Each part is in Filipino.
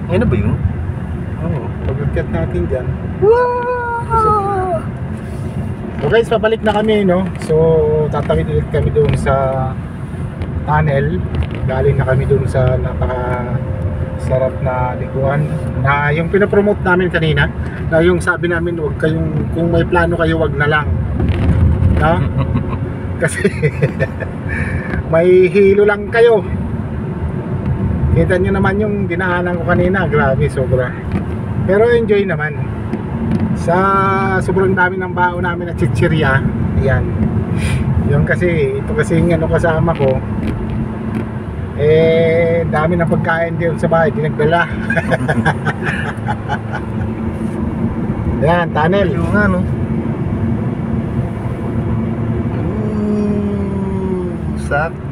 Ano ba yun? Oo, pag-akyat natin dyan. Wow! So guys, papalik na kami, no? So, tatawid ulit kami doon sa tunnel. Galing na kami doon sa napaka-sarap na liguan. Na yung pinapromote namin kanina, na yung sabi namin, wag kayong, kung may plano kayo, wag na lang. No? Kasi may hilo lang kayo. Kita nyo naman yung dinaanan ko kanina. Grabe, sobra. Pero enjoy naman. Sa sobrang dami ng bao namin at chichirya. Ayan. Yung kasi, ito kasi yung ano kasama ko, eh dami ng pagkain din sa bahay, dinagdala. Ayan, tunnel. Yung ano? Sakto.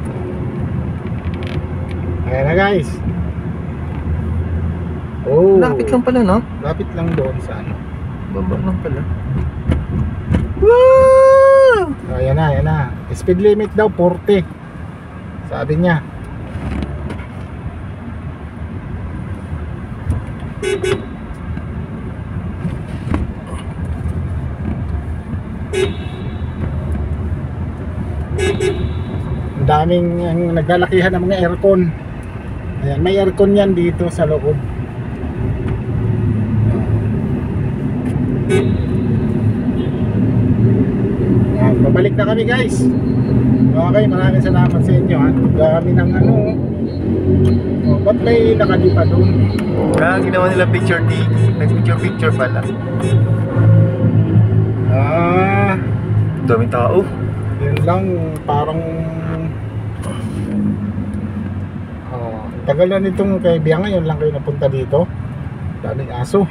Ayan na guys. Oh, Lapit lang pala, no? lapit lang doon sa ano. Baba lang pala. Woo! Ayan na, ayan na. Speed limit daw 40. Sabi niya. Ang daming ang naglalakihan ng mga aircon. Ayan, may aircon yan dito sa loob. Ayan, babalik na kami guys. Okay, maraming salamat sa inyo ha. Dami ng ano. Oh, ba't may nakadipa doon? Kaya ginawa nila picture tiki. Nag-picture pala. Ah, Daming tao. yun lang, parang tagal na nitong kay Biang, ngayon lang kayo napunta dito. Daming aso.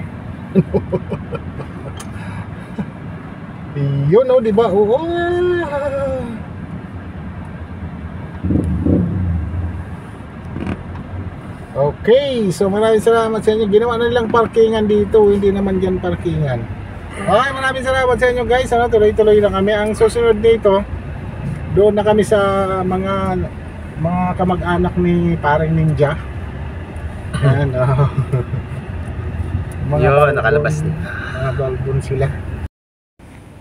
Yun oh, di ba? Oo. Okay, so maraming salamat sa inyo. Ginawa na nilang parkingan dito, hindi naman dyan parkingan. Okay, maraming salamat sa inyo guys. Ano, tuloy-tuloy lang kami. Ang susunod dito, doon na kami sa mga kamag-anak ni Paring Ninja. Ayan, oh. Yun, nakalabas na. Mga balbon sila.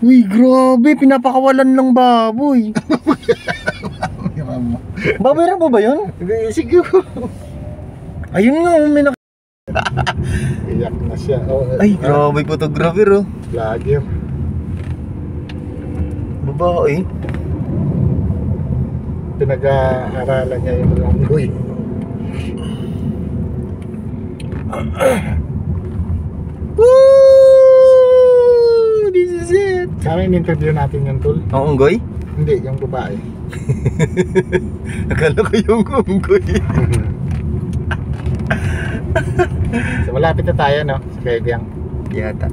Uy, grabe. Pinapakawalan ng baboy. Baboy mo ba yun? Siguro. Ayun nga, may Iyak na siya. Oh, ay, grabe photographer oh. vlogger. Babae. Pinag-aaralan niya yung mga unggoy. Woo! This is it. Kami in-interview natin yung tool. Ang unggoy? Hindi, yung babae. Akala ko yung unggoy. So malapit na tayo, no? Sa Kebyang. Yata.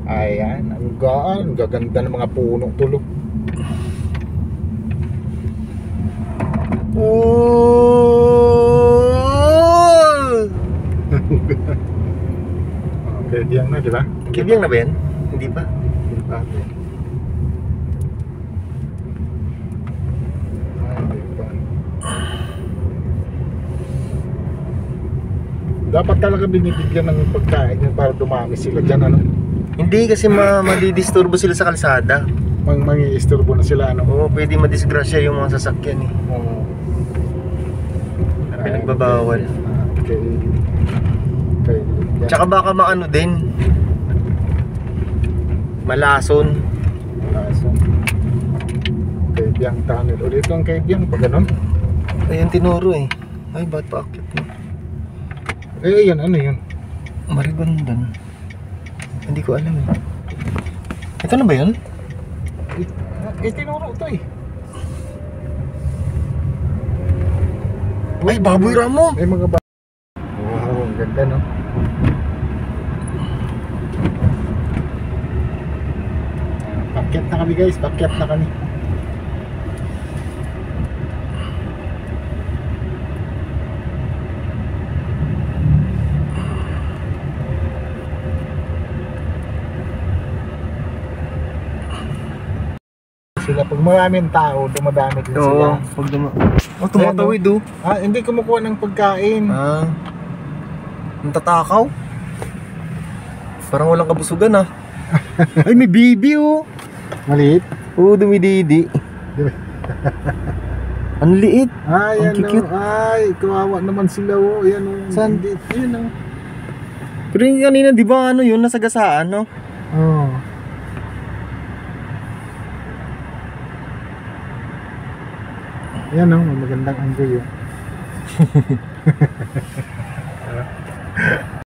Ayan, ang gaan, gaganda ng mga puno tulo. Kebyang na, di ba? Kebyang na ba yan? Hindi pa. Hindi pa. Dapat talaga binibigyan ng pagkain yun para dumami sila dyan, ano? Hindi kasi madidisturbo sila sa kalsada. Mangi-isturbo na sila, ano? Oo, pwede madisgrasya yung mga sasakyan eh. Oo. Pinagbabawal. Okay. Tsaka baka maano din. Malason. Malason. Kebyang tunnel. Ulit yung Kebyang, pag ganun. Ayun tinuro eh. Ay, ba't pa akit mo? Eh, yan, ano yun? Maribandan. Hindi ko alam eh. Ito na ba yun? Eh, tinuro ito eh. Ay, baboy ramo! May mga wow, ang ganda, no? Pakyat na kami guys, pakyat na kami. sila. Pag maraming tao, dumadami din sila. Oo, pag oh, tumatawid oh. Hindi kumukuha ng pagkain. Natatakaw. Parang walang kabusugan ah. Ay, may bibi oh. Maliit. Oo, dumididi. Ang liit. Ay, ang cute. Ay, kawawa naman sila oh. Ayan oh. Saan? Ayan oh. Pero yung kanina, di ba ano yun, nasagasaan, no? Oo. Ayan oh, magandang angle yun.